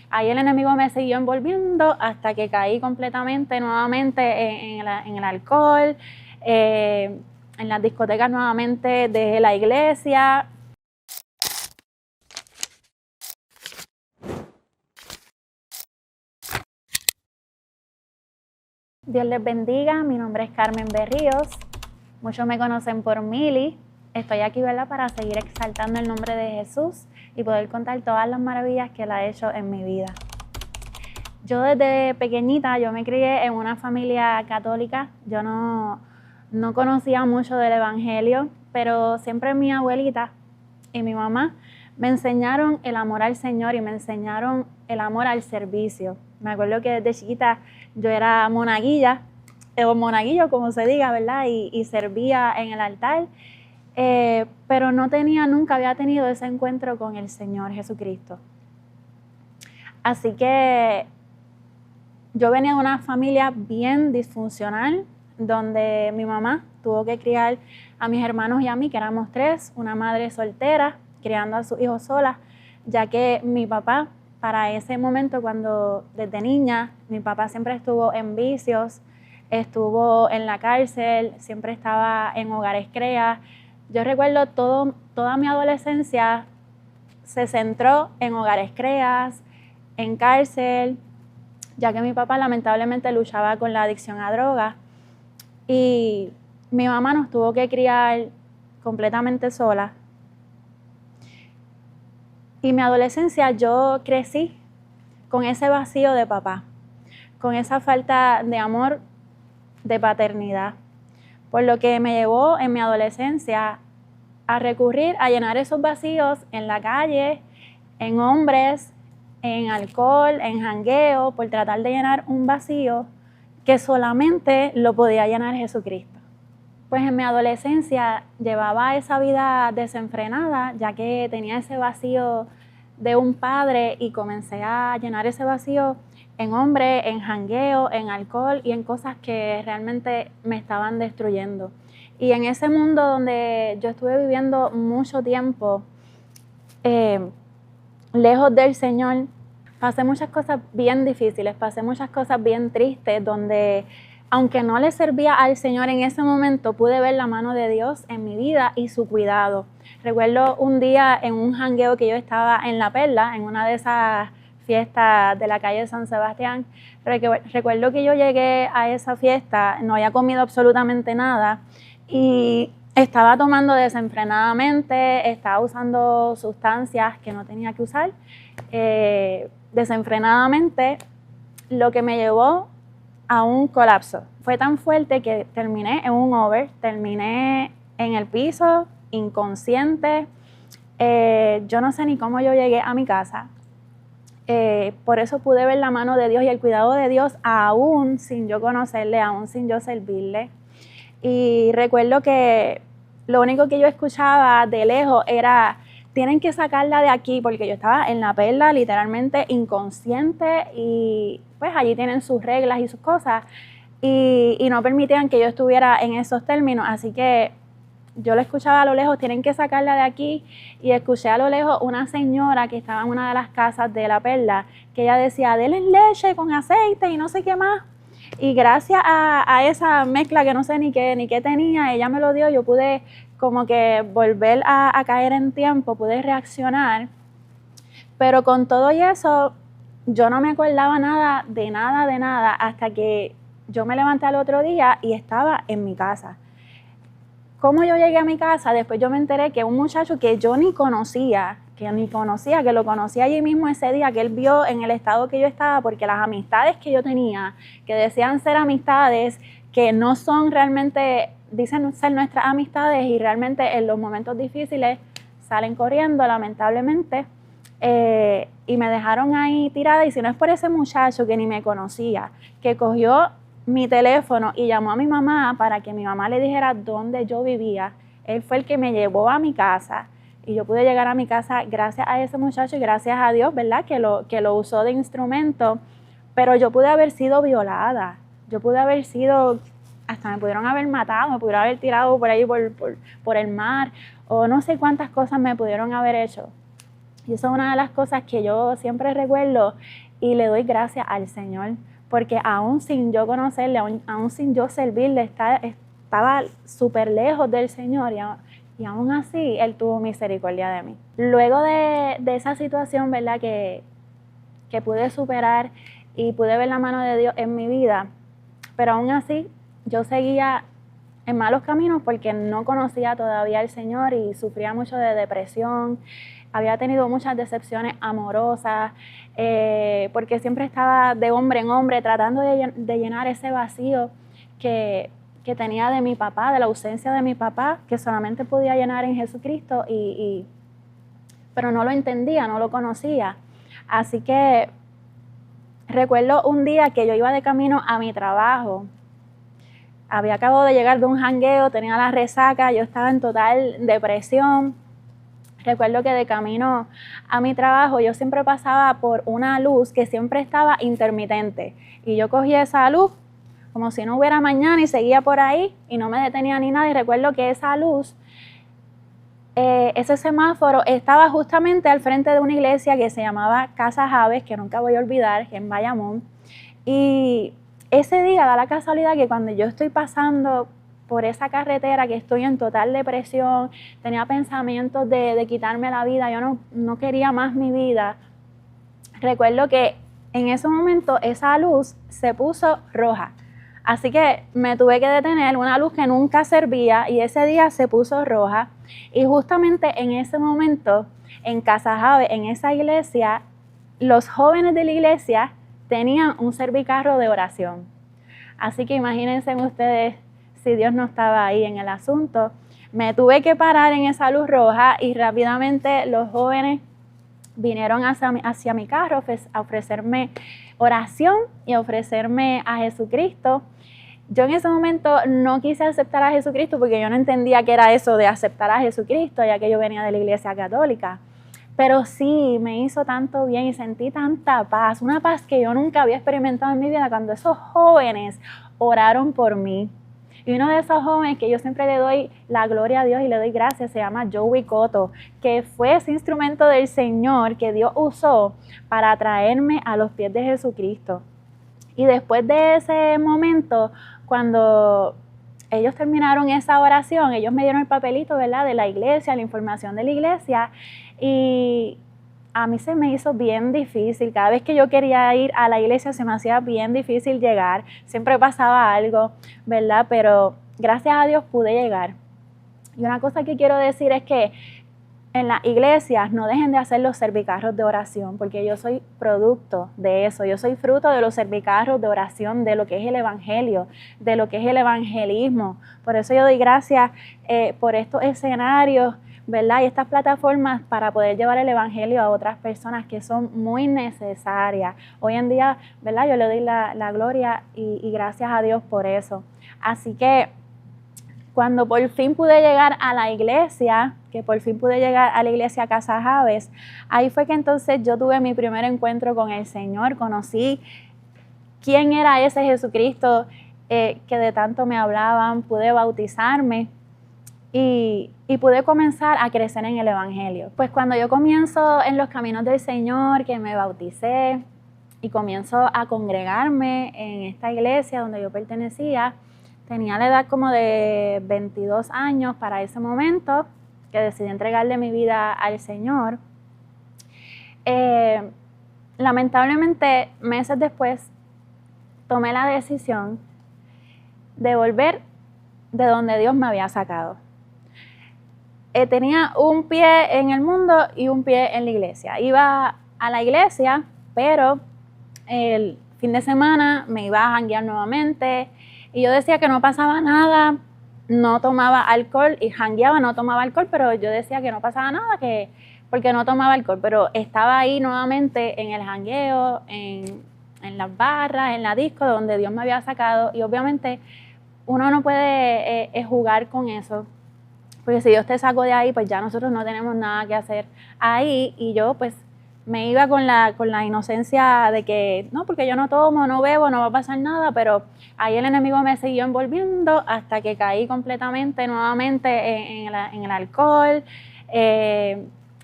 Ahí el enemigo me siguió envolviendo hasta que caí completamente nuevamente en el alcohol, en las discotecas nuevamente dejé la iglesia. Dios les bendiga, mi nombre es Carmen Berríos, muchos me conocen por Mili. Estoy aquí, ¿verdad?, para seguir exaltando el nombre de Jesús y poder contar todas las maravillas que Él ha hecho en mi vida. Yo desde pequeñita, yo me crié en una familia católica, yo no conocía mucho del evangelio, pero siempre mi abuelita y mi mamá me enseñaron el amor al Señor y me enseñaron el amor al servicio. Me acuerdo que desde chiquita yo era monaguilla, o monaguillo como se diga, ¿verdad? Y servía en el altar, pero nunca había tenido ese encuentro con el Señor Jesucristo. Así que yo venía de una familia bien disfuncional, donde mi mamá tuvo que criar a mis hermanos y a mí, que éramos 3, una madre soltera, criando a sus hijos sola, ya que mi papá, para ese momento, cuando desde niña, mi papá siempre estuvo en vicios, estuvo en la cárcel, siempre estaba en hogares CREA. Yo recuerdo toda mi adolescencia se centró en hogares CREA, en cárcel, ya que mi papá lamentablemente luchaba con la adicción a drogas y mi mamá nos tuvo que criar completamente sola. Y mi adolescencia yo crecí con ese vacío de papá, con esa falta de amor, de paternidad, por lo que me llevó en mi adolescencia a recurrir a llenar esos vacíos en la calle, en hombres, en alcohol, en jangueo, por tratar de llenar un vacío que solamente lo podía llenar Jesucristo. Pues en mi adolescencia llevaba esa vida desenfrenada, ya que tenía ese vacío de un padre y comencé a llenar ese vacío en hombres, en jangueo, en alcohol y en cosas que realmente me estaban destruyendo. Y en ese mundo donde yo estuve viviendo mucho tiempo, lejos del Señor, pasé muchas cosas bien difíciles, pasé muchas cosas bien tristes, donde aunque no le servía al Señor en ese momento, pude ver la mano de Dios en mi vida y su cuidado. Recuerdo un día en un jangueo que yo estaba en La Perla, en una de esas fiestas de la calle de San Sebastián. Recuerdo que yo llegué a esa fiesta, no había comido absolutamente nada y estaba tomando desenfrenadamente, estaba usando sustancias que no tenía que usar desenfrenadamente, lo que me llevó a un colapso. Fue tan fuerte que terminé en un over, terminé en el piso, inconsciente. Yo no sé ni cómo yo llegué a mi casa. Por eso pude ver la mano de Dios y el cuidado de Dios aún sin yo conocerle, aún sin yo servirle. Y recuerdo que lo único que yo escuchaba de lejos era: tienen que sacarla de aquí, porque yo estaba en La Perla literalmente inconsciente y pues allí tienen sus reglas y sus cosas y no permitían que yo estuviera en esos términos, así que yo lo escuchaba a lo lejos: tienen que sacarla de aquí. Y escuché a lo lejos una señora que estaba en una de las casas de La Perla, que ella decía: denle leche con aceite y no sé qué más. Y gracias a esa mezcla que no sé ni qué tenía, ella me lo dio, yo pude como que volver a caer en tiempo, pude reaccionar. Pero con todo y eso, yo no me acordaba de nada, hasta que yo me levanté al otro día y estaba en mi casa. ¿Cómo yo llegué a mi casa? Después yo me enteré que un muchacho que yo ni conocía, que lo conocí allí mismo ese día, que él vio en el estado que yo estaba, porque las amistades que yo tenía, que decían ser amistades, que no son realmente, dicen ser nuestras amistades y realmente en los momentos difíciles salen corriendo, lamentablemente, y me dejaron ahí tirada. Y si no es por ese muchacho que ni me conocía, que cogió mi teléfono y llamó a mi mamá para que mi mamá le dijera dónde yo vivía, él fue el que me llevó a mi casa y yo pude llegar a mi casa gracias a ese muchacho y gracias a Dios, ¿verdad?, que lo usó de instrumento. Pero yo pude haber sido violada, yo pude haber sido, hasta me pudieron haber matado, me pudieron haber tirado por ahí por el mar, o no sé cuántas cosas me pudieron haber hecho. Y eso es una de las cosas que yo siempre recuerdo y le doy gracias al Señor, porque aún sin yo conocerle, aún sin yo servirle, estaba súper lejos del Señor y aún así Él tuvo misericordia de mí. Luego de esa situación, ¿verdad?, que pude superar y pude ver la mano de Dios en mi vida, pero aún así yo seguía en malos caminos porque no conocía todavía al Señor y sufría mucho de depresión. Había tenido muchas decepciones amorosas, porque siempre estaba de hombre en hombre tratando de llenar ese vacío que tenía de mi papá, de la ausencia de mi papá, que solamente podía llenar en Jesucristo, pero no lo entendía, no lo conocía. Así que recuerdo un día que yo iba de camino a mi trabajo. Había acabado de llegar de un jangueo, tenía la resaca, yo estaba en total depresión. Recuerdo que de camino a mi trabajo yo siempre pasaba por una luz que siempre estaba intermitente. Y yo cogía esa luz como si no hubiera mañana y seguía por ahí y no me detenía ni nada. Y recuerdo que esa luz, ese semáforo estaba justamente al frente de una iglesia que se llamaba Casa Javes, que nunca voy a olvidar, en Bayamón. Y ese día da la casualidad que cuando yo estoy pasando por esa carretera, que estoy en total depresión, tenía pensamientos de quitarme la vida, yo no quería más mi vida. Recuerdo que en ese momento esa luz se puso roja. Así que me tuve que detener, una luz que nunca servía, y ese día se puso roja. Y justamente en ese momento, en Casa Jave, en esa iglesia, los jóvenes de la iglesia tenían un servicarro de oración. Así que imagínense ustedes si Dios no estaba ahí en el asunto. Me tuve que parar en esa luz roja y rápidamente los jóvenes vinieron hacia mi carro a ofrecerme oración y a ofrecerme a Jesucristo. Yo en ese momento no quise aceptar a Jesucristo porque yo no entendía qué era eso de aceptar a Jesucristo, ya que yo venía de la iglesia católica. Pero sí, me hizo tanto bien y sentí tanta paz, una paz que yo nunca había experimentado en mi vida cuando esos jóvenes oraron por mí. Y uno de esos jóvenes que yo siempre le doy la gloria a Dios y le doy gracias se llama Joey Cotto, que fue ese instrumento del Señor que Dios usó para traerme a los pies de Jesucristo. Y después de ese momento, cuando ellos terminaron esa oración, ellos me dieron el papelito, ¿verdad?, de la iglesia, la información de la iglesia, y a mí se me hizo bien difícil. Cada vez que yo quería ir a la iglesia se me hacía bien difícil llegar. Siempre pasaba algo, ¿verdad? Pero gracias a Dios pude llegar. Y una cosa que quiero decir es que en las iglesias no dejen de hacer los servicarros de oración, porque yo soy producto de eso. Yo soy fruto de los servicarros de oración, de lo que es el evangelio, de lo que es el evangelismo. Por eso yo doy gracias por estos escenarios, ¿verdad?, y estas plataformas para poder llevar el evangelio a otras personas que son muy necesarias. Hoy en día, ¿verdad?, yo le doy la gloria y gracias a Dios por eso. Así que cuando por fin pude llegar a la iglesia, Casa Javes, ahí fue que entonces yo tuve mi primer encuentro con el Señor, conocí quién era ese Jesucristo que de tanto me hablaban, pude bautizarme y pude comenzar a crecer en el evangelio. Pues cuando yo comienzo en los caminos del Señor, que me bauticé y comienzo a congregarme en esta iglesia donde yo pertenecía, tenía la edad como de 22 años para ese momento, que decidí entregarle mi vida al Señor. Lamentablemente, meses después, tomé la decisión de volver de donde Dios me había sacado. Tenía un pie en el mundo y un pie en la iglesia. Iba a la iglesia, pero el fin de semana me iba a janguear nuevamente y yo decía que no pasaba nada, no tomaba alcohol y jangueaba, no tomaba alcohol, pero yo decía que no pasaba nada porque no tomaba alcohol, pero estaba ahí nuevamente en el jangueo, en las barras, en la disco donde Dios me había sacado, y obviamente uno no puede jugar con eso, porque si Dios te sacó de ahí, pues ya nosotros no tenemos nada que hacer ahí. Y yo pues me iba con la inocencia de que no, porque yo no tomo, no bebo, no va a pasar nada, pero ahí el enemigo me siguió envolviendo hasta que caí completamente nuevamente en el alcohol,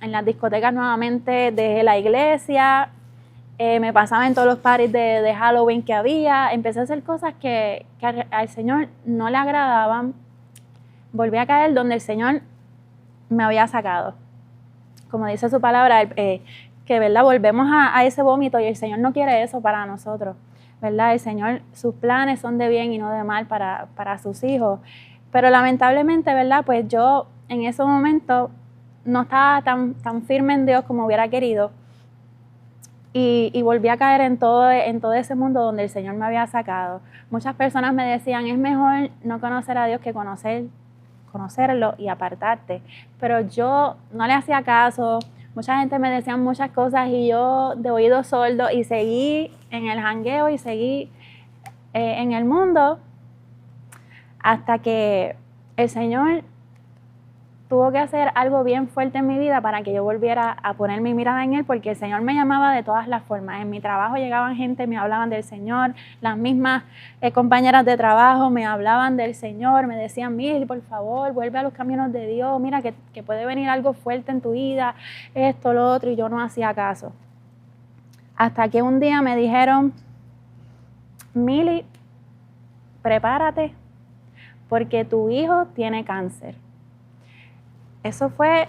en las discotecas nuevamente, dejé la iglesia, me pasaba en todos los parties de Halloween que había, empecé a hacer cosas que al Señor no le agradaban, volví a caer donde el Señor me había sacado. Como dice su palabra, que ¿verdad? Volvemos a ese vómito y el Señor no quiere eso para nosotros, ¿verdad? El Señor, sus planes son de bien y no de mal para sus hijos. Pero lamentablemente, ¿verdad? Pues yo en ese momento no estaba tan firme en Dios como hubiera querido y volví a caer en todo ese mundo donde el Señor me había sacado. Muchas personas me decían, es mejor no conocer a Dios que conocerlo y apartarte. Pero yo no le hacía caso. Mucha gente me decía muchas cosas y yo de oído sordo y seguí en el jangueo y seguí en el mundo hasta que el Señor tuvo que hacer algo bien fuerte en mi vida para que yo volviera a poner mi mirada en Él, porque el Señor me llamaba de todas las formas. En mi trabajo llegaban gente, me hablaban del Señor, las mismas compañeras de trabajo me hablaban del Señor, me decían, Mili, por favor, vuelve a los caminos de Dios, mira que puede venir algo fuerte en tu vida, esto, lo otro, y yo no hacía caso. Hasta que un día me dijeron, Mili, prepárate, porque tu hijo tiene cáncer. Eso fue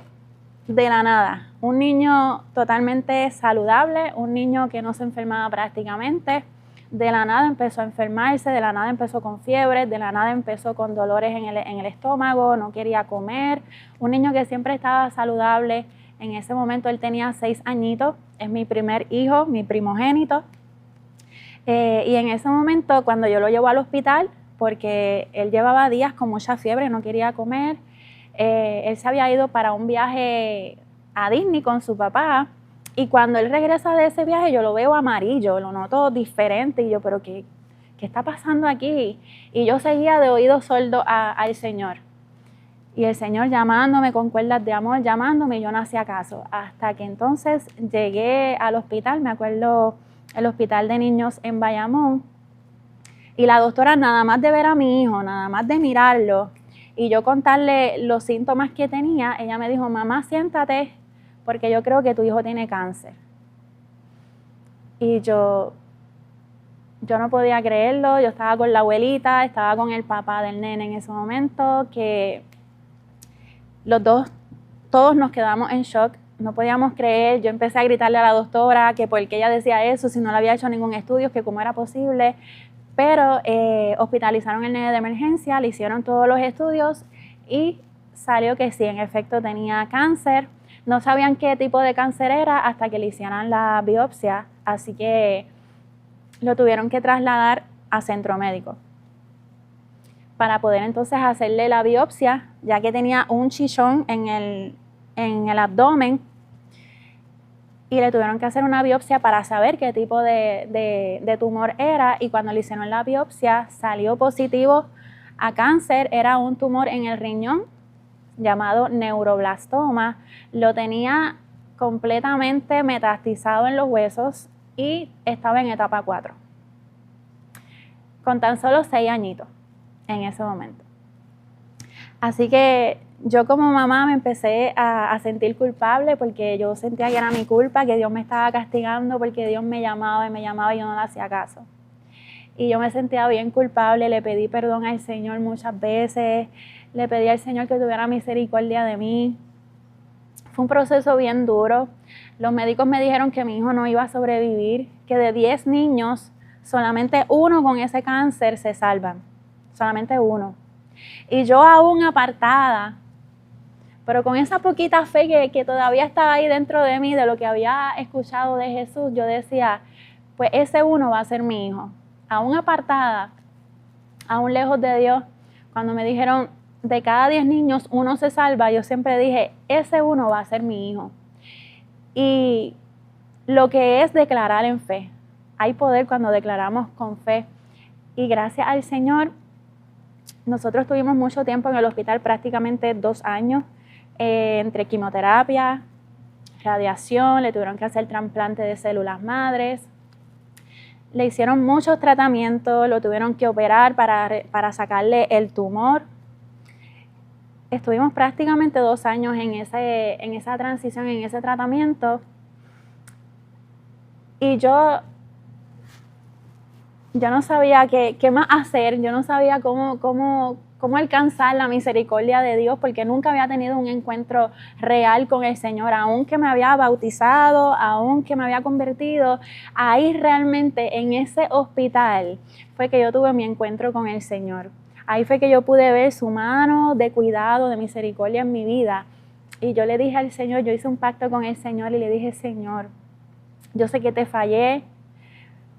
de la nada. Un niño totalmente saludable, un niño que no se enfermaba prácticamente. De la nada empezó a enfermarse, de la nada empezó con fiebre, de la nada empezó con dolores en el estómago, no quería comer. Un niño que siempre estaba saludable. En ese momento él tenía 6 añitos, es mi primer hijo, mi primogénito. Y en ese momento, cuando yo lo llevo al hospital, porque él llevaba días con mucha fiebre, no quería comer, él se había ido para un viaje a Disney con su papá y cuando él regresa de ese viaje yo lo veo amarillo, lo noto diferente y yo, pero ¿qué está pasando aquí? Y yo seguía de oído sordo al Señor y el Señor llamándome con cuerdas de amor, llamándome y yo no hacía caso, hasta que entonces llegué al hospital, me acuerdo el hospital de niños en Bayamón y la doctora nada más de ver a mi hijo, nada más de mirarlo y yo contarle los síntomas que tenía, ella me dijo, mamá, siéntate, porque yo creo que tu hijo tiene cáncer. Y yo no podía creerlo, yo estaba con la abuelita, estaba con el papá del nene en ese momento, que los dos, todos nos quedamos en shock, no podíamos creer, yo empecé a gritarle a la doctora que por qué ella decía eso, si no le había hecho ningún estudio, que cómo era posible. Pero hospitalizaron el nene de emergencia, le hicieron todos los estudios y salió que sí, en efecto tenía cáncer. No sabían qué tipo de cáncer era hasta que le hicieran la biopsia, así que lo tuvieron que trasladar a centro médico para poder entonces hacerle la biopsia, ya que tenía un chichón en el abdomen. Y le tuvieron que hacer una biopsia para saber qué tipo de tumor era y cuando le hicieron la biopsia salió positivo a cáncer, era un tumor en el riñón llamado neuroblastoma, lo tenía completamente metastizado en los huesos y estaba en etapa 4, con tan solo 6 añitos en ese momento. Así que yo como mamá me empecé a sentir culpable porque yo sentía que era mi culpa, que Dios me estaba castigando porque Dios me llamaba y yo no le hacía caso. Y yo me sentía bien culpable, le pedí perdón al Señor muchas veces, le pedí al Señor que tuviera misericordia de mí. Fue un proceso bien duro. Los médicos me dijeron que mi hijo no iba a sobrevivir, que de 10 niños, solamente 1 con ese cáncer se salvan, solamente 1. Y yo aún apartada, pero con esa poquita fe que todavía estaba ahí dentro de mí, de lo que había escuchado de Jesús, yo decía, pues ese 1 va a ser mi hijo. Aún apartada, aún lejos de Dios, cuando me dijeron, de cada 10 niños, 1 se salva, yo siempre dije, ese 1 va a ser mi hijo. Y lo que es declarar en fe, hay poder cuando declaramos con fe. Y gracias al Señor, nosotros tuvimos mucho tiempo en el hospital, prácticamente 2 años, entre quimioterapia, radiación, le tuvieron que hacer trasplante de células madres, le hicieron muchos tratamientos, lo tuvieron que operar para sacarle el tumor. estuvimos prácticamente 2 años en esa transición, en ese tratamiento. Y yo no sabía qué más hacer, yo no sabía cómo alcanzar la misericordia de Dios, porque nunca había tenido un encuentro real con el Señor, aun que me había bautizado, aun que me había convertido. Ahí realmente en ese hospital fue que yo tuve mi encuentro con el Señor. Ahí fue que yo pude ver su mano de cuidado, de misericordia en mi vida. Y yo le dije al Señor, yo hice un pacto con el Señor y le dije: Señor, yo sé que te fallé,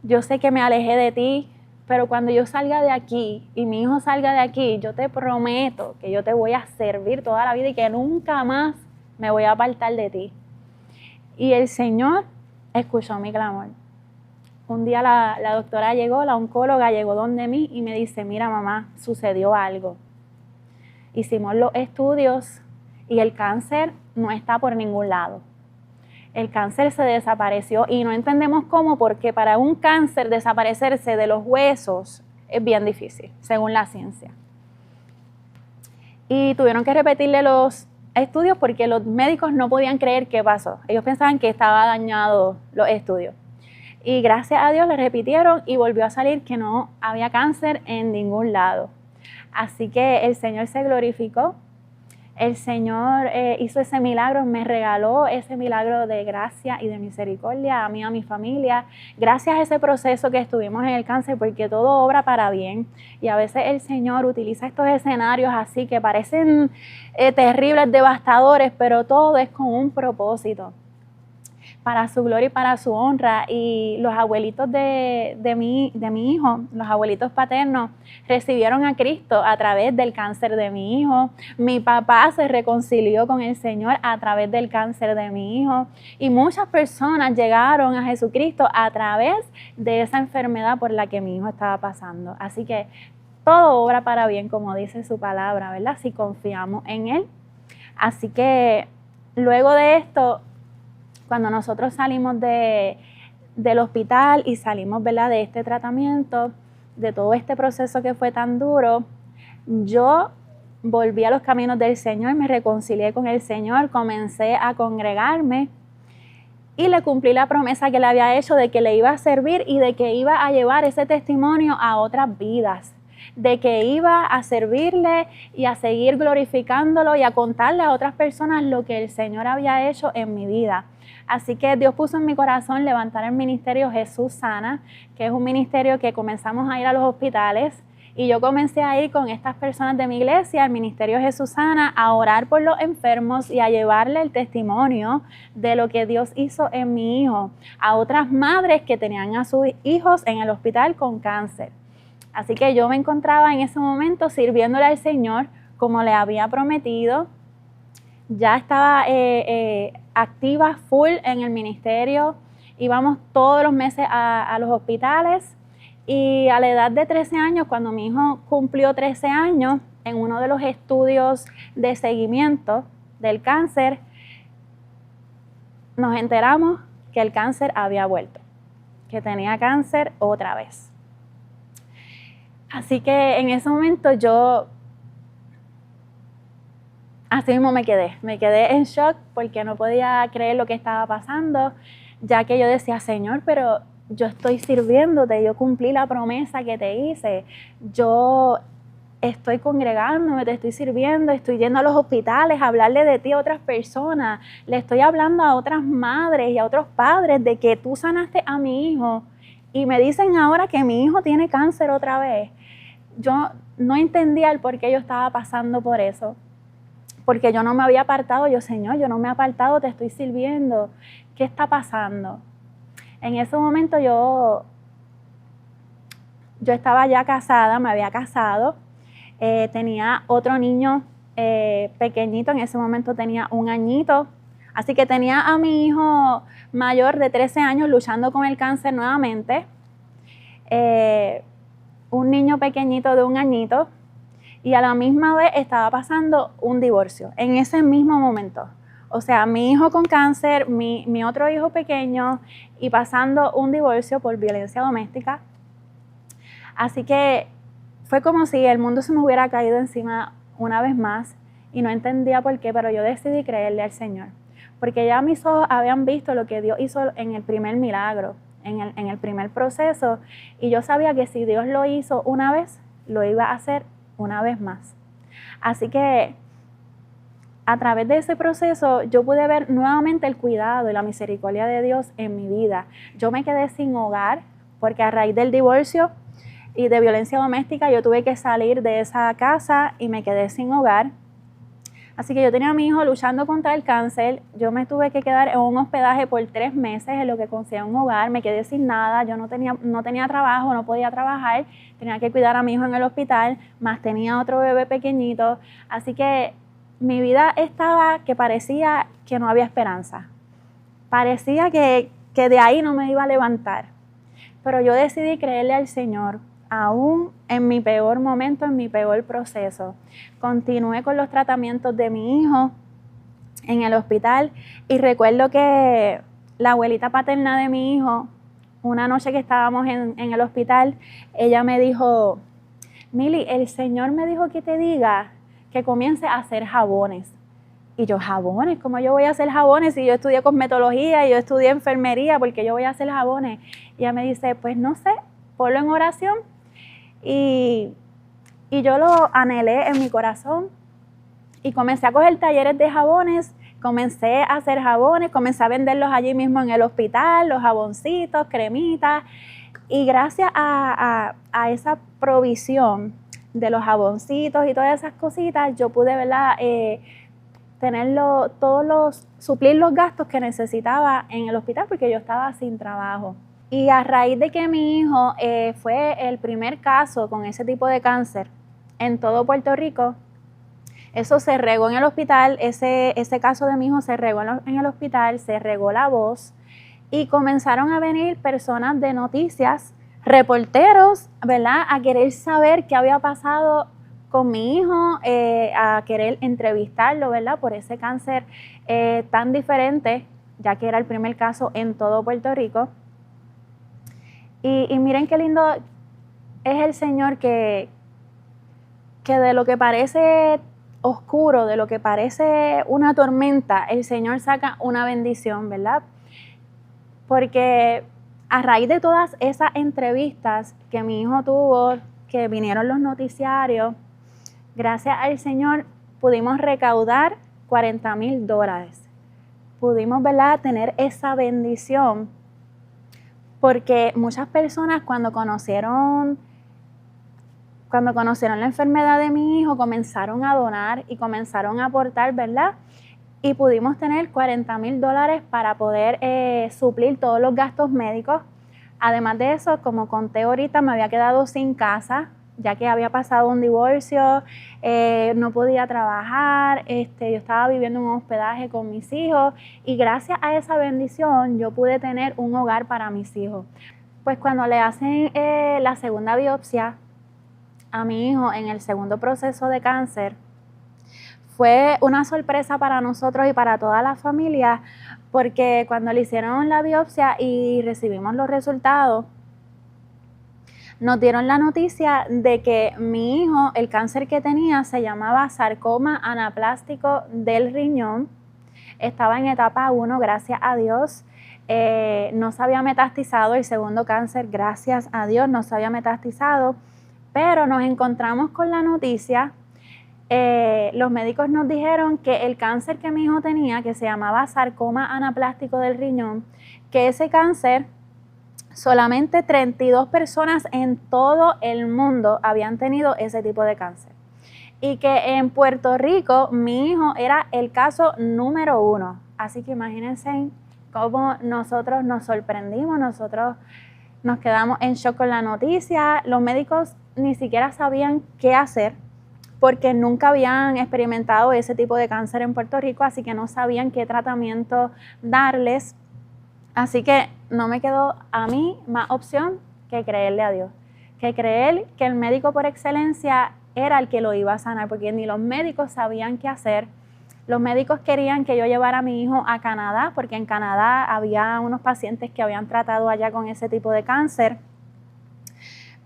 yo sé que me alejé de ti, pero cuando yo salga de aquí y mi hijo salga de aquí, yo te prometo que yo te voy a servir toda la vida y que nunca más me voy a apartar de ti. Y el Señor escuchó mi clamor. Un día la doctora llegó, la oncóloga llegó donde mí y me dice: mira, mamá, sucedió algo. Hicimos los estudios y el cáncer no está por ningún lado. El cáncer se desapareció y no entendemos cómo, porque para un cáncer desaparecerse de los huesos es bien difícil, según la ciencia. Y tuvieron que repetirle los estudios porque los médicos no podían creer qué pasó. Ellos pensaban que estaba dañado los estudios. Y gracias a Dios le repitieron y volvió a salir que no había cáncer en ningún lado. Así que el Señor se glorificó. El Señor hizo ese milagro, me regaló ese milagro de gracia y de misericordia a mí y a mi familia, gracias a ese proceso que estuvimos en el cáncer, porque todo obra para bien. Y a veces el Señor utiliza estos escenarios así que parecen terribles, devastadores, pero todo es con un propósito, para su gloria y para su honra. Y los abuelitos de mi hijo, los abuelitos paternos, recibieron a Cristo a través del cáncer de mi hijo. Mi papá se reconcilió con el Señor a través del cáncer de mi hijo. Y muchas personas llegaron a Jesucristo a través de esa enfermedad por la que mi hijo estaba pasando. Así que todo obra para bien, como dice su palabra, ¿verdad? Si confiamos en Él. Así que luego de esto, cuando nosotros salimos del hospital y salimos, ¿verdad?, de este tratamiento, de todo este proceso que fue tan duro, yo volví a los caminos del Señor, me reconcilié con el Señor, comencé a congregarme y le cumplí la promesa que le había hecho de que le iba a servir y de que iba a llevar ese testimonio a otras vidas, de que iba a servirle y a seguir glorificándolo y a contarle a otras personas lo que el Señor había hecho en mi vida. Así que Dios puso en mi corazón levantar el ministerio Jesús Sana, que es un ministerio que comenzamos a ir a los hospitales, y yo comencé a ir con estas personas de mi iglesia, al ministerio Jesús Sana, a orar por los enfermos y a llevarle el testimonio de lo que Dios hizo en mi hijo a otras madres que tenían a sus hijos en el hospital con cáncer. Así que yo me encontraba en ese momento sirviéndole al Señor como le había prometido. Ya estaba activa full en el ministerio, íbamos todos los meses a los hospitales, y a la edad de 13 años, cuando mi hijo cumplió 13 años, en uno de los estudios de seguimiento del cáncer, nos enteramos que el cáncer había vuelto, que tenía cáncer otra vez. Así que en ese momento yo así mismo me quedé en shock porque no podía creer lo que estaba pasando, ya que yo decía: Señor, pero yo estoy sirviéndote, yo cumplí la promesa que te hice, yo estoy congregándome, te estoy sirviendo, estoy yendo a los hospitales a hablarle de ti a otras personas, le estoy hablando a otras madres y a otros padres de que tú sanaste a mi hijo, y me dicen ahora que mi hijo tiene cáncer otra vez. Yo no entendía el por qué yo estaba pasando por eso, porque yo no me había apartado. Yo: Señor, yo no me he apartado, te estoy sirviendo, ¿qué está pasando? En ese momento yo estaba ya casada, me había casado, tenía otro niño pequeñito, en ese momento tenía 1 añito, así que tenía a mi hijo mayor de 13 años luchando con el cáncer nuevamente, un niño pequeñito de 1 añito, y a la misma vez estaba pasando un divorcio en ese mismo momento. O sea, mi hijo con cáncer, mi otro hijo pequeño, y pasando un divorcio por violencia doméstica. Así que fue como si el mundo se me hubiera caído encima una vez más, y no entendía por qué, pero yo decidí creerle al Señor. Porque ya mis ojos habían visto lo que Dios hizo en el primer milagro, en el primer proceso, y yo sabía que si Dios lo hizo una vez, lo iba a hacer una vez más. Así que a través de ese proceso yo pude ver nuevamente el cuidado y la misericordia de Dios en mi vida. Yo me quedé sin hogar porque a raíz del divorcio y de violencia doméstica yo tuve que salir de esa casa y me quedé sin hogar. Así que yo tenía a mi hijo luchando contra el cáncer, yo me tuve que quedar en un hospedaje por 3 meses en lo que conseguía un hogar, me quedé sin nada, yo no tenía trabajo, no podía trabajar, tenía que cuidar a mi hijo en el hospital, más tenía otro bebé pequeñito, así que mi vida estaba que parecía que no había esperanza, parecía que de ahí no me iba a levantar, pero yo decidí creerle al Señor. Aún en mi peor momento, en mi peor proceso. Continué con los tratamientos de mi hijo en el hospital y recuerdo que la abuelita paterna de mi hijo, una noche que estábamos en el hospital, ella me dijo, Mili, el Señor me dijo que te diga que comience a hacer jabones. Y yo, ¿jabones? ¿Cómo yo voy a hacer jabones si yo estudié cosmetología y yo estudié enfermería? ¿Por qué yo voy a hacer jabones? Y ella me dice, pues no sé, ponlo en oración. Y yo lo anhelé en mi corazón y comencé a coger talleres de jabones, comencé a hacer jabones, comencé a venderlos allí mismo en el hospital, los jaboncitos, cremitas, y gracias a esa provisión de los jaboncitos y todas esas cositas, yo pude, ¿verdad?, suplir los gastos que necesitaba en el hospital porque yo estaba sin trabajo. Y a raíz de que mi hijo fue el primer caso con ese tipo de cáncer en todo Puerto Rico, eso se regó en el hospital, ese caso de mi hijo se regó en el hospital, se regó la voz y comenzaron a venir personas de noticias, reporteros, ¿verdad?, a querer saber qué había pasado con mi hijo, a querer entrevistarlo, ¿verdad?, por ese cáncer tan diferente, ya que era el primer caso en todo Puerto Rico. Y miren qué lindo es el Señor que de lo que parece oscuro, de lo que parece una tormenta, el Señor saca una bendición, ¿verdad? Porque a raíz de todas esas entrevistas que mi hijo tuvo, que vinieron los noticiarios, gracias al Señor pudimos recaudar $40,000. Pudimos, ¿verdad?, tener esa bendición. Porque muchas personas cuando conocieron la enfermedad de mi hijo comenzaron a donar y comenzaron a aportar, ¿verdad? Y pudimos tener $40,000 para poder suplir todos los gastos médicos. Además de eso, como conté ahorita, me había quedado sin casa, ya que había pasado un divorcio, no podía trabajar, yo estaba viviendo en un hospedaje con mis hijos y gracias a esa bendición yo pude tener un hogar para mis hijos. Pues cuando le hacen la segunda biopsia a mi hijo en el segundo proceso de cáncer, fue una sorpresa para nosotros y para toda la familia, porque cuando le hicieron la biopsia y recibimos los resultados, nos dieron la noticia de que mi hijo, el cáncer que tenía, se llamaba sarcoma anaplástico del riñón. Estaba en etapa 1, gracias a Dios. No se había metastizado el segundo cáncer, gracias a Dios, no se había metastizado. Pero nos encontramos con la noticia. Los médicos nos dijeron que el cáncer que mi hijo tenía, que se llamaba sarcoma anaplástico del riñón, que ese cáncer solamente 32 personas en todo el mundo habían tenido ese tipo de cáncer. Y que en Puerto Rico mi hijo era el caso número 1. Así que imagínense cómo nosotros nos sorprendimos, nosotros nos quedamos en shock con la noticia. Los médicos ni siquiera sabían qué hacer porque nunca habían experimentado ese tipo de cáncer en Puerto Rico, así que no sabían qué tratamiento darles. Así que no me quedó a mí más opción que creerle a Dios, que creer que el médico por excelencia era el que lo iba a sanar, porque ni los médicos sabían qué hacer. Los médicos querían que yo llevara a mi hijo a Canadá, porque en Canadá había unos pacientes que habían tratado allá con ese tipo de cáncer.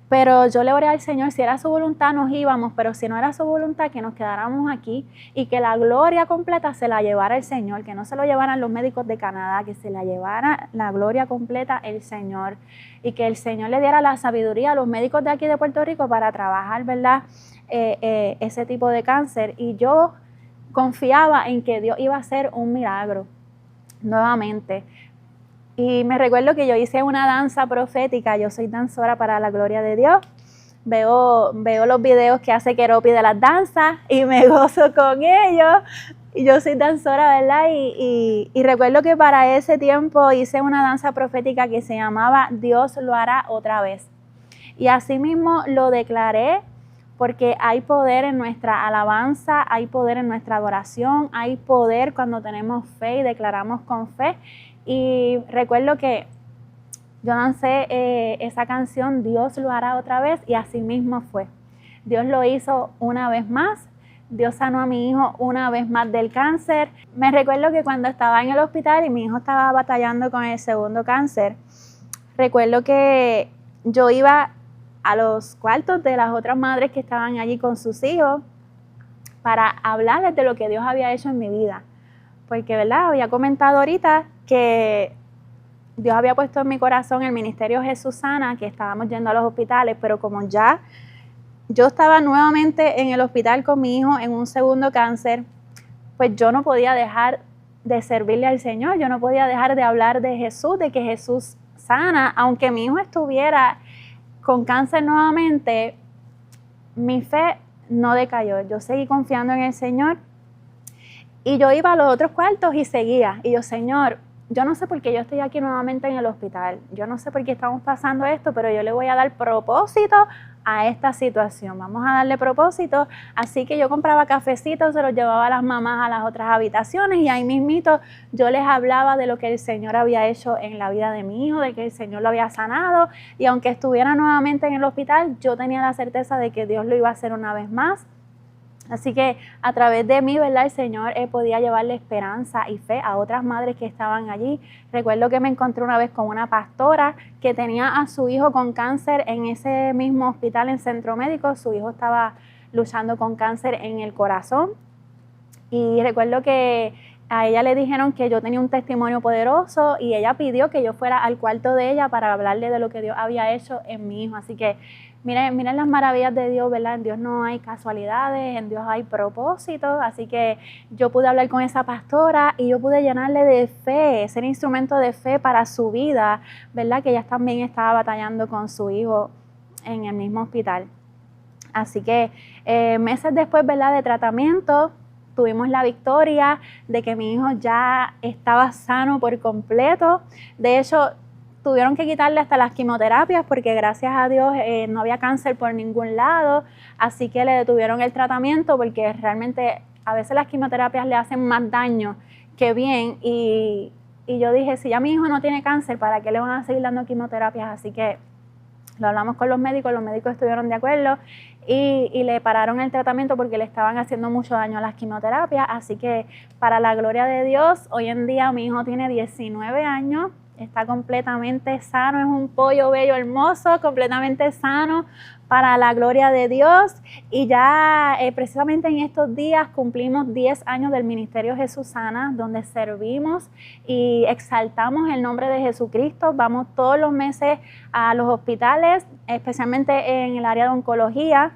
Pero yo le oré al Señor, si era su voluntad nos íbamos, pero si no era su voluntad que nos quedáramos aquí y que la gloria completa se la llevara el Señor, que no se lo llevaran los médicos de Canadá, que se la llevara la gloria completa el Señor y que el Señor le diera la sabiduría a los médicos de aquí de Puerto Rico para trabajar, ¿verdad? Ese tipo de cáncer. Y yo confiaba en que Dios iba a hacer un milagro nuevamente. Y me recuerdo que yo hice una danza profética, yo soy danzora para la gloria de Dios. Veo los videos que hace Keropi de las danzas y me gozo con ellos. Y yo soy danzora, ¿verdad? Y recuerdo que para ese tiempo hice una danza profética que se llamaba Dios lo hará otra vez. Y así mismo lo declaré porque hay poder en nuestra alabanza, hay poder en nuestra adoración, hay poder cuando tenemos fe y declaramos con fe. Y recuerdo que yo lancé esa canción, Dios lo hará otra vez, y así mismo fue. Dios lo hizo una vez más, Dios sanó a mi hijo una vez más del cáncer. Me recuerdo que cuando estaba en el hospital y mi hijo estaba batallando con el segundo cáncer, recuerdo que yo iba a los cuartos de las otras madres que estaban allí con sus hijos para hablarles de lo que Dios había hecho en mi vida. Porque, ¿verdad? Había comentado ahorita que Dios había puesto en mi corazón el ministerio Jesús Sana, que estábamos yendo a los hospitales, pero como ya yo estaba nuevamente en el hospital con mi hijo en un segundo cáncer, pues yo no podía dejar de servirle al Señor, yo no podía dejar de hablar de Jesús, de que Jesús sana. Aunque mi hijo estuviera con cáncer nuevamente, mi fe no decayó, yo seguí confiando en el Señor. Y yo iba a los otros cuartos y seguía. Y yo, Señor, yo no sé por qué yo estoy aquí nuevamente en el hospital. Yo no sé por qué estamos pasando esto, pero yo le voy a dar propósito a esta situación. Vamos a darle propósito. Así que yo compraba cafecitos, se los llevaba a las mamás a las otras habitaciones y ahí mismito yo les hablaba de lo que el Señor había hecho en la vida de mi hijo, de que el Señor lo había sanado. Y aunque estuviera nuevamente en el hospital, yo tenía la certeza de que Dios lo iba a hacer una vez más. Así que a través de mí, ¿verdad? El Señor podía llevarle esperanza y fe a otras madres que estaban allí. Recuerdo que me encontré una vez con una pastora que tenía a su hijo con cáncer en ese mismo hospital en Centro Médico. Su hijo estaba luchando con cáncer en el corazón. Y recuerdo que a ella le dijeron que yo tenía un testimonio poderoso y ella pidió que yo fuera al cuarto de ella para hablarle de lo que Dios había hecho en mi hijo. Así que miren las maravillas de Dios, ¿verdad? En Dios no hay casualidades, en Dios hay propósitos. Así que yo pude hablar con esa pastora y yo pude llenarle de fe, ser instrumento de fe para su vida, ¿verdad? Que ella también estaba batallando con su hijo en el mismo hospital. Así que meses después, ¿verdad? De tratamiento, tuvimos la victoria de que mi hijo ya estaba sano por completo. De hecho, tuvieron que quitarle hasta las quimioterapias porque gracias a Dios no había cáncer por ningún lado, así que le detuvieron el tratamiento porque realmente a veces las quimioterapias le hacen más daño que bien y yo dije, si ya mi hijo no tiene cáncer, ¿para qué le van a seguir dando quimioterapias? Así que lo hablamos con los médicos estuvieron de acuerdo y le pararon el tratamiento porque le estaban haciendo mucho daño a las quimioterapias, así que para la gloria de Dios, hoy en día mi hijo tiene 19 años, está completamente sano, es un pollo bello hermoso, completamente sano para la gloria de Dios. Y ya precisamente en estos días cumplimos 10 años del Ministerio Jesús Sana, donde servimos y exaltamos el nombre de Jesucristo. Vamos todos los meses a los hospitales, especialmente en el área de oncología,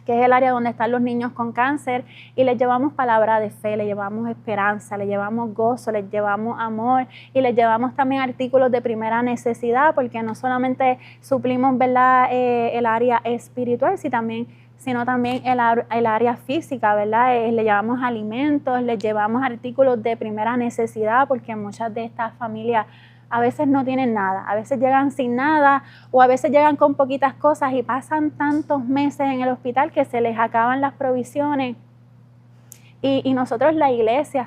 que es el área donde están los niños con cáncer, y les llevamos palabra de fe, les llevamos esperanza, les llevamos gozo, les llevamos amor y les llevamos también artículos de primera necesidad, porque no solamente suplimos, ¿verdad? El área espiritual, sino también el área física, ¿verdad? Le llevamos alimentos, les llevamos artículos de primera necesidad, porque muchas de estas familias a veces no tienen nada, a veces llegan sin nada o a veces llegan con poquitas cosas y pasan tantos meses en el hospital que se les acaban las provisiones. Y nosotros la iglesia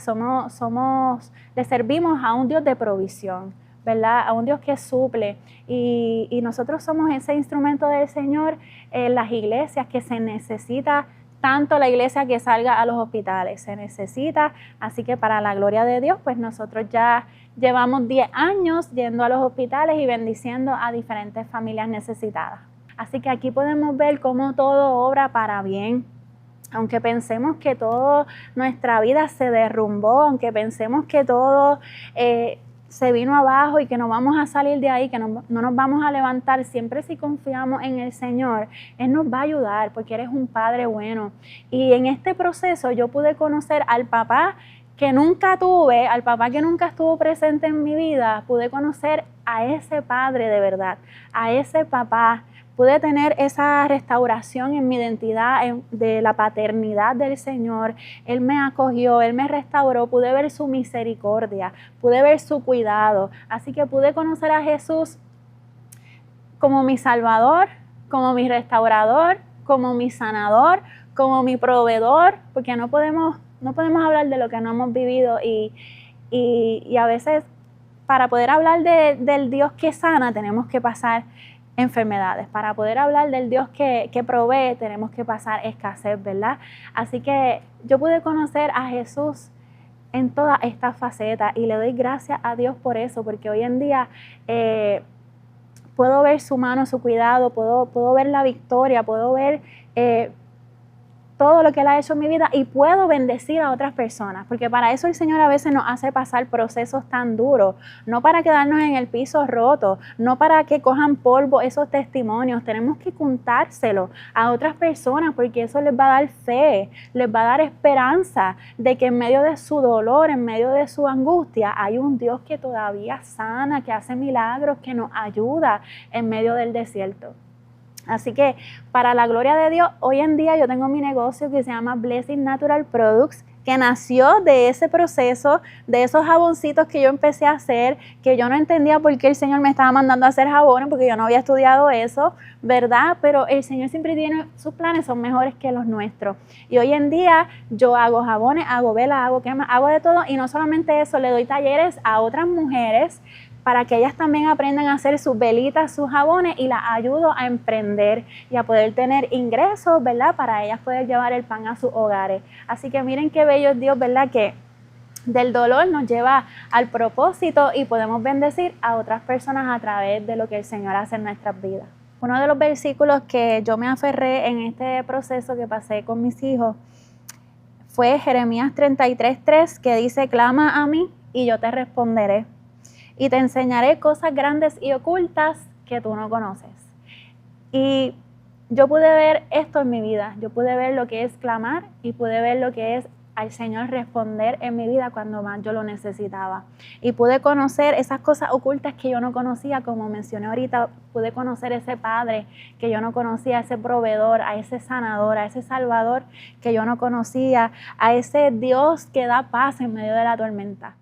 le servimos a un Dios de provisión, ¿verdad? A un Dios que suple y nosotros somos ese instrumento del Señor en las iglesias que se necesita tanto la iglesia que salga a los hospitales, se necesita, así que para la gloria de Dios, pues nosotros ya llevamos 10 años yendo a los hospitales y bendiciendo a diferentes familias necesitadas. Así que aquí podemos ver cómo todo obra para bien. Aunque pensemos que toda nuestra vida se derrumbó, aunque pensemos que todo se vino abajo y que no vamos a salir de ahí, que no nos vamos a levantar, siempre si confiamos en el Señor, Él nos va a ayudar porque eres un Padre bueno. Y en este proceso yo pude conocer al papá que nunca tuve, al papá que nunca estuvo presente en mi vida, pude conocer a ese Padre de verdad, a ese papá. Pude tener esa restauración en mi identidad de la paternidad del Señor. Él me acogió, Él me restauró, pude ver su misericordia, pude ver su cuidado. Así que pude conocer a Jesús como mi Salvador, como mi restaurador, como mi sanador, como mi proveedor, porque no podemos hablar de lo que no hemos vivido y a veces para poder hablar del Dios que sana tenemos que pasar enfermedades. Para poder hablar del Dios que provee, tenemos que pasar escasez, ¿verdad? Así que yo pude conocer a Jesús en todas estas facetas y le doy gracias a Dios por eso, porque hoy en día puedo ver su mano, su cuidado, puedo ver la victoria, puedo ver todo lo que Él ha hecho en mi vida y puedo bendecir a otras personas, porque para eso el Señor a veces nos hace pasar procesos tan duros, no para quedarnos en el piso roto, no para que cojan polvo esos testimonios, tenemos que contárselo a otras personas porque eso les va a dar fe, les va a dar esperanza de que en medio de su dolor, en medio de su angustia, hay un Dios que todavía sana, que hace milagros, que nos ayuda en medio del desierto. Así que para la gloria de Dios, hoy en día yo tengo mi negocio que se llama Blessing Natural Products, que nació de ese proceso, de esos jaboncitos que yo empecé a hacer, que yo no entendía por qué el Señor me estaba mandando a hacer jabones, porque yo no había estudiado eso, ¿verdad? Pero el Señor siempre tiene, sus planes son mejores que los nuestros. Y hoy en día yo hago jabones, hago velas, hago cremas, hago de todo, y no solamente eso, le doy talleres a otras mujeres para que ellas también aprendan a hacer sus velitas, sus jabones y las ayudo a emprender y a poder tener ingresos, ¿verdad? Para ellas poder llevar el pan a sus hogares. Así que miren qué bello es Dios, ¿verdad? Que del dolor nos lleva al propósito y podemos bendecir a otras personas a través de lo que el Señor hace en nuestras vidas. Uno de los versículos que yo me aferré en este proceso que pasé con mis hijos fue Jeremías 33:3, que dice: clama a mí y yo te responderé y te enseñaré cosas grandes y ocultas que tú no conoces. Y yo pude ver esto en mi vida, yo pude ver lo que es clamar y pude ver lo que es al Señor responder en mi vida cuando más yo lo necesitaba. Y pude conocer esas cosas ocultas que yo no conocía, como mencioné ahorita, pude conocer ese Padre que yo no conocía, ese proveedor, a ese sanador, a ese Salvador que yo no conocía, a ese Dios que da paz en medio de la tormenta.